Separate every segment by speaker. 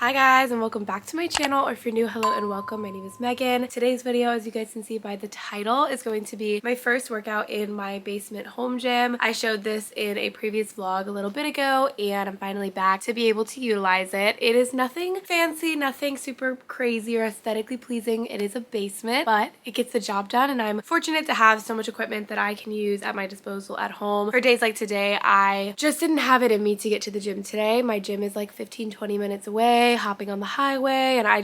Speaker 1: Hi guys, and welcome back to my channel, or if you're new, hello and welcome. My name is Megan. Today's video, as you guys can see by the title, is going to be my first workout in my basement home gym. I showed this in a previous vlog a little bit ago, and I'm finally back to be able to utilize it. It is nothing fancy, nothing super crazy or aesthetically pleasing. It is a basement, but it gets the job done, and I'm fortunate to have so much equipment that I can use at my disposal at home. For days like today, I just didn't have it in me to get to the gym today. My gym is like 15-20 minutes away, hopping on the highway, and I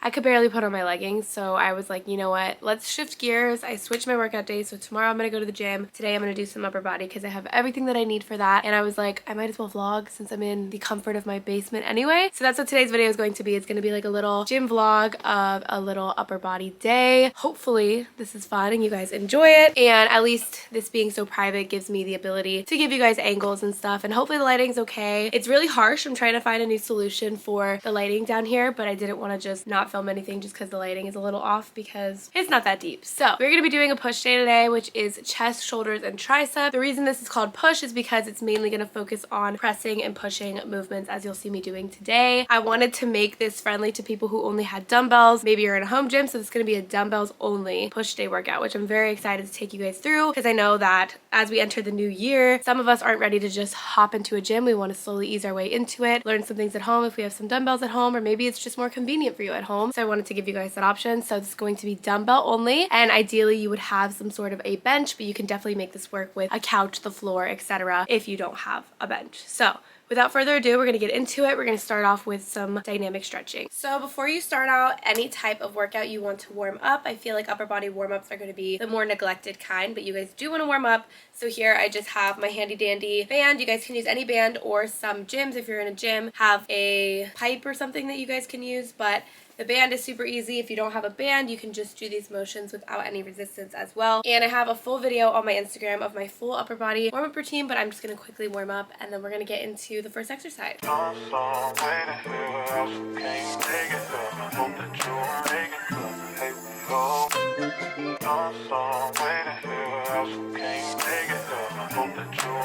Speaker 1: could barely put on my leggings. So I was like, you know what, let's shift gears. I switched my workout day, so tomorrow I'm gonna go to the gym. Today I'm gonna do some upper body because I have everything that I need for that, and I was like, I might as well vlog since I'm in the comfort of my basement anyway. So that's what today's video is going to be. It's gonna be like a little gym vlog of a little upper body day. Hopefully this is fun and you guys enjoy it, and at least this being so private gives me the ability to give you guys angles and stuff, and hopefully the lighting's okay. It's really harsh. I'm trying to find a new solution for the lighting down here, but I didn't want to just not film anything just because the lighting is a little off, because it's not that deep. So we're going to be doing a push day today, which is chest, shoulders, and tricep. The reason this is called push is because it's mainly going to focus on pressing and pushing movements, as you'll see me doing today. I wanted to make this friendly to people who only had dumbbells. Maybe you're in a home gym, so it's going to be a dumbbells only push day workout, which I'm very excited to take you guys through, because I know that as we enter the new year, some of us aren't ready to just hop into a gym. We want to slowly ease our way into it, learn some things at home if we have some dumbbells at home, or maybe it's just more convenient for you at home. So I wanted to give you guys that option. So it's going to be dumbbell only, and ideally you would have some sort of a bench, but you can definitely make this work with a couch, the floor, etc. if you don't have a bench. So without further ado, we're going to get into it. We're going to start off with some dynamic stretching. So before you start out any type of workout, you want to warm up. I feel like upper body warm-ups are going to be the more neglected kind, but you guys do want to warm up. So here I just have my handy dandy band. You guys can use any band, or some gyms, if you're in a gym, have a pipe or something that you guys can use, but the band is super easy. If you don't have a band, you can just do these motions without any resistance as well. And I have a full video on my Instagram of my full upper body warm-up routine, but I'm just going to quickly warm up, and then we're going to get into the first exercise.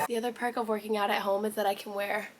Speaker 1: The other perk of working out at home is that I can wear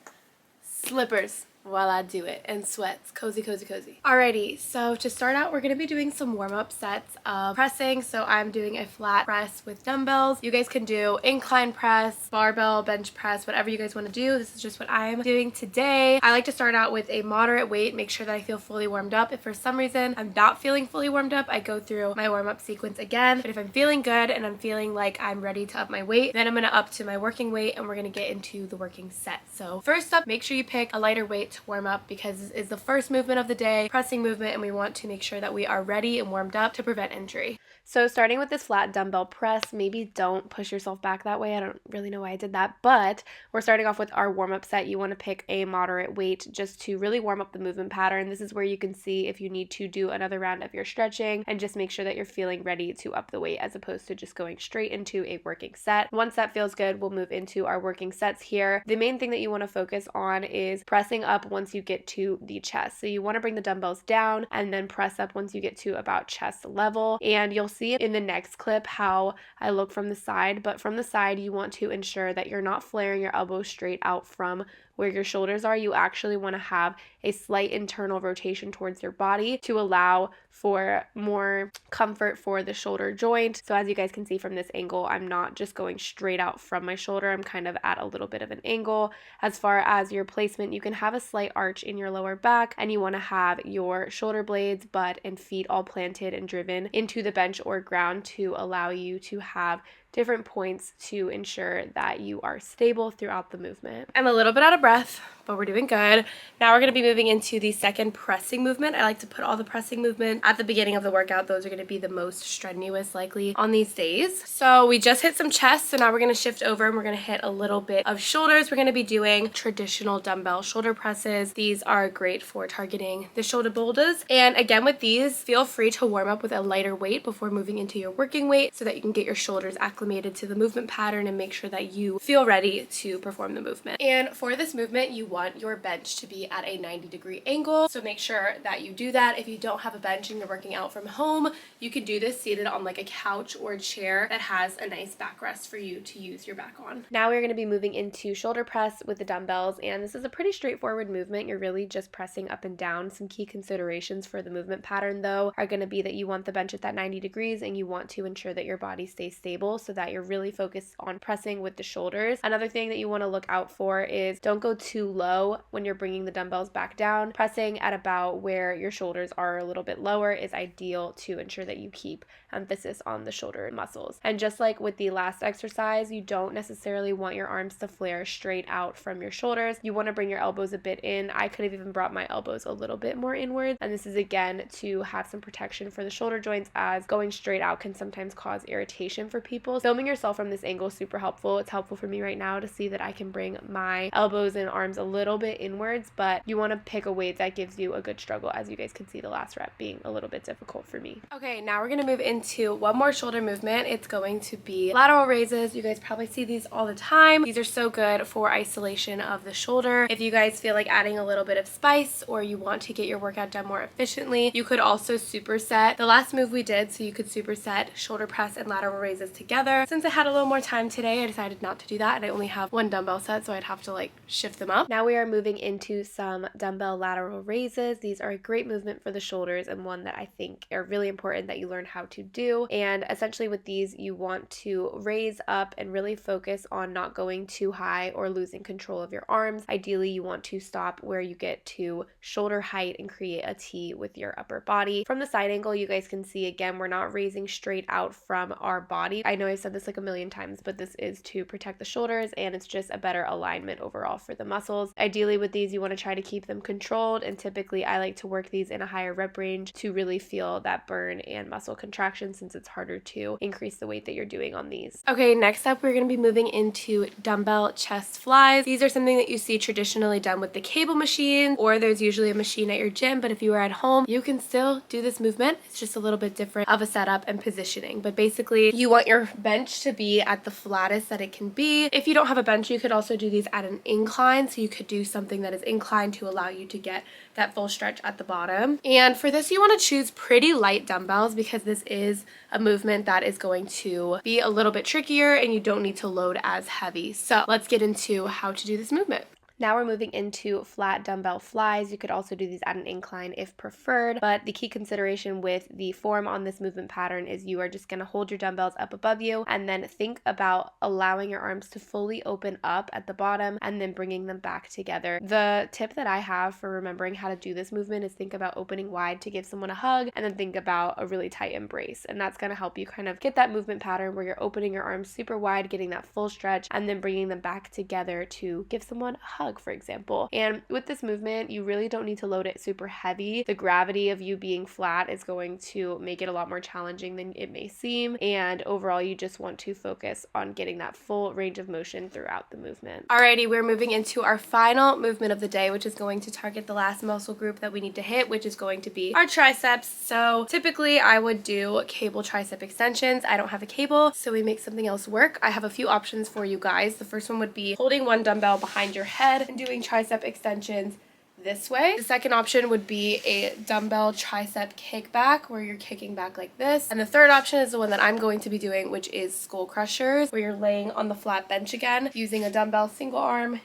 Speaker 1: slippers while I do it, and sweats. Cozy, cozy, cozy. Alrighty, so to start out, we're going to be doing some warm-up sets of pressing. So I'm doing a flat press with dumbbells. You guys can do incline press, barbell, bench press, whatever you guys want to do. This is just what I'm doing today. I like to start out with a moderate weight, make sure that I feel fully warmed up. If for some reason I'm not feeling fully warmed up, I go through my warm-up sequence again. But if I'm feeling good and I'm feeling like I'm ready to up my weight, then I'm going to up to my working weight, and we're going to get into the working set. So first up, make sure you pick a lighter weight to warm up, because this is the first movement of the day, pressing movement, and we want to make sure that we are ready and warmed up to prevent injury. So starting with this flat dumbbell press, maybe don't push yourself back that way. I don't really know why I did that, but we're starting off with our warm-up set. You want to pick a moderate weight just to really warm up the movement pattern. This is where you can see if you need to do another round of your stretching, and just make sure that you're feeling ready to up the weight, as opposed to just going straight into a working set. Once that feels good, we'll move into our working sets here. The main thing that you want to focus on is pressing up once you get to the chest. So you want to bring the dumbbells down and then press up once you get to about chest level. And you'll see in the next clip how I look from the side, but from the side you want to ensure that you're not flaring your elbows straight out from where your shoulders are. You actually want to have a slight internal rotation towards your body to allow for more comfort for the shoulder joint. So as you guys can see from this angle, I'm not just going straight out from my shoulder. I'm kind of at a little bit of an angle. As far as your placement, you can have a slight arch in your lower back, and you want to have your shoulder blades, butt, and feet all planted and driven into the bench or ground to allow you to have different points to ensure that you are stable throughout the movement. I'm a little bit out of breath, but we're doing good. Now we're going to be moving into the second pressing movement. I like to put all the pressing movement at the beginning of the workout. Those are going to be the most strenuous likely on these days. So we just hit some chest, so now we're going to shift over and we're going to hit a little bit of shoulders. We're going to be doing traditional dumbbell shoulder presses. These are great for targeting the shoulder boulders. And again, with these, feel free to warm up with a lighter weight before moving into your working weight, so that you can get your shoulders acclimated acclimated to the movement pattern and make sure that you feel ready to perform the movement. And for this movement, you want your bench to be at a 90-degree angle, so make sure that you do that. If you don't have a bench and you're working out from home, you can do this seated on like a couch or a chair that has a nice backrest for you to use your back on. Now we're going to be moving into shoulder press with the dumbbells, and this is a pretty straightforward movement. You're really just pressing up and down. Some key considerations for the movement pattern though are going to be that you want the bench at that 90 degrees and you want to ensure that your body stays stable so that you're really focused on pressing with the shoulders. Another thing that you want to look out for is don't go too low when you're bringing the dumbbells back down. Pressing at about where your shoulders are a little bit lower is ideal to ensure that you keep emphasis on the shoulder muscles. And just like with the last exercise, you don't necessarily want your arms to flare straight out from your shoulders. You want to bring your elbows a bit in. I could have even brought my elbows a little bit more inward, and this is again to have some protection for the shoulder joints, as going straight out can sometimes cause irritation for people. Filming yourself from this angle is super helpful. It's helpful for me right now to see that I can bring my elbows and arms a little bit inwards, but you want to pick a weight that gives you a good struggle. As you guys can see, the last rep being a little bit difficult for me. Okay, now we're going to move into one more shoulder movement. It's going to be lateral raises. You guys probably see these all the time. These are so good for isolation of the shoulder. If you guys feel like adding a little bit of spice or you want to get your workout done more efficiently, you could also superset the last move we did. So you could superset shoulder press and lateral raises together. Since I had a little more time today, I decided not to do that, and I only have one dumbbell set, so I'd have to like shift them up. Now we are moving into some dumbbell lateral raises. These are a great movement for the shoulders and one that I think are really important that you learn how to do. And essentially with these, you want to raise up and really focus on not going too high or losing control of your arms. Ideally, you want to stop where you get to shoulder height and create a T with your upper body. From the side angle, you guys can see again, we're not raising straight out from our body. I know I've said this like a million times, but this is to protect the shoulders, and it's just a better alignment overall for the muscles. Ideally with these, you want to try to keep them controlled, and typically I like to work these in a higher rep range to really feel that burn and muscle contraction, since it's harder to increase the weight that you're doing on these. Okay, next up we're going to be moving into dumbbell chest flies. These are something that you see traditionally done with the cable machine, or there's usually a machine at your gym, but if you are at home, you can still do this movement. It's just a little bit different of a setup and positioning, but basically you want your bench to be at the flattest that it can be. If you don't have a bench, you could also do these at an incline, so you could do something that is inclined to allow you to get that full stretch at the bottom. And for this, you want to choose pretty light dumbbells because this is a movement that is going to be a little bit trickier and you don't need to load as heavy. So let's get into how to do this movement. Now we're moving into flat dumbbell flies. You could also do these at an incline if preferred, but the key consideration with the form on this movement pattern is you are just going to hold your dumbbells up above you and then think about allowing your arms to fully open up at the bottom and then bringing them back together. The tip that I have for remembering how to do this movement is think about opening wide to give someone a hug, and then think about a really tight embrace, and that's going to help you kind of get that movement pattern where you're opening your arms super wide, getting that full stretch, and then bringing them back together to give someone a hug, for example. And with this movement, you really don't need to load it super heavy. The gravity of you being flat is going to make it a lot more challenging than it may seem, and overall you just want to focus on getting that full range of motion throughout the movement. Alrighty, we're moving into our final movement of the day, which is going to target the last muscle group that we need to hit, which is going to be our triceps. So typically I would do cable tricep extensions. I don't have a cable, so we make something else work. I have a few options for you guys. The first one would be holding one dumbbell behind your head and doing tricep extensions this way. The second option would be a dumbbell tricep kickback, where you're kicking back like this. And the third option is the one that I'm going to be doing, which is skull crushers, where you're laying on the flat bench again, using a dumbbell single arm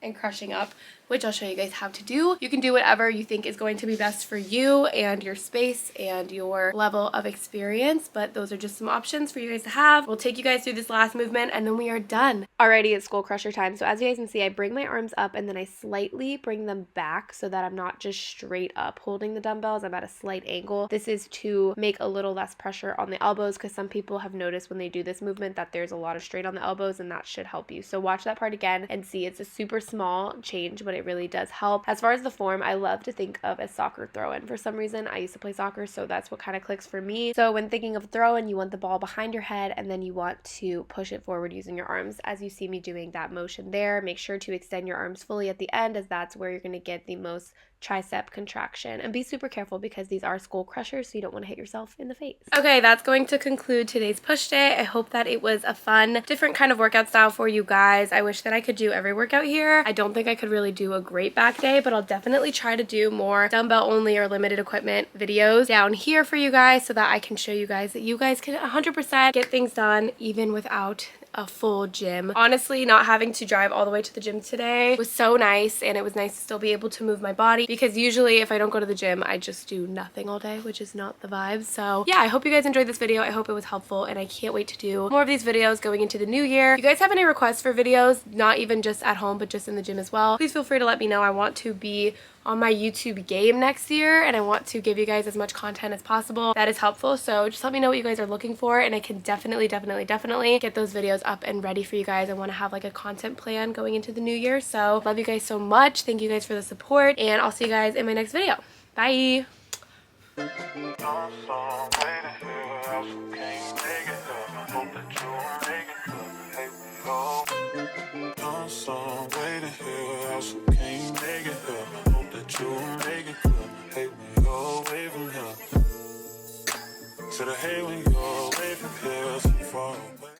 Speaker 1: and crushing up, which I'll show you guys how to do. You can do whatever you think is going to be best for you and your space and your level of experience, but those are just some options for you guys to have. We'll take you guys through this last movement and then we are done. Alrighty, it's skull crusher time. So as you guys can see, I bring my arms up and then I slightly bring them back so that I'm not just straight up holding the dumbbells. I'm at a slight angle. This is to make a little less pressure on the elbows, because some people have noticed when they do this movement that there's a lot of straight on the elbows, and that should help you. So watch that part again and see it's a super small change, but it really does help. As far as the form, I love to think of as soccer throw-in. For some reason, I used to play soccer, so that's what kind of clicks for me. So when thinking of throw-in, you want the ball behind your head and then you want to push it forward using your arms. As you see me doing that motion there, make sure to extend your arms fully at the end, as that's where you're going to get the most tricep contraction. And be super careful because these are skull crushers, so you don't want to hit yourself in the face. Okay, that's going to conclude today's push day. I hope that it was a fun, different kind of workout style for you guys. I wish that I could do every workout here. I don't think I could really do a great back day, but I'll definitely try to do more dumbbell only or limited equipment videos down here for you guys so that I can show you guys that you guys can 100% get things done even without a full gym. Honestly, not having to drive all the way to the gym today was so nice, and it was nice to still be able to move my body because usually if I don't go to the gym, I just do nothing all day, which is not the vibe. So yeah, I hope you guys enjoyed this video. I hope it was helpful, and I can't wait to do more of these videos going into the new year. If you guys have any requests for videos, not even just at home, but just in the gym as well, please feel free to let me know. I want to be on my YouTube game next year, and I want to give you guys as much content as possible that is helpful. So just let me know what you guys are looking for, and I can definitely get those videos up and ready for you guys. I want to have like a content plan going into the new year. So love you guys so much. Thank you guys for the support, and I'll see you guys in my next video. Bye.
Speaker 2: Should I hate when you're away from here so far?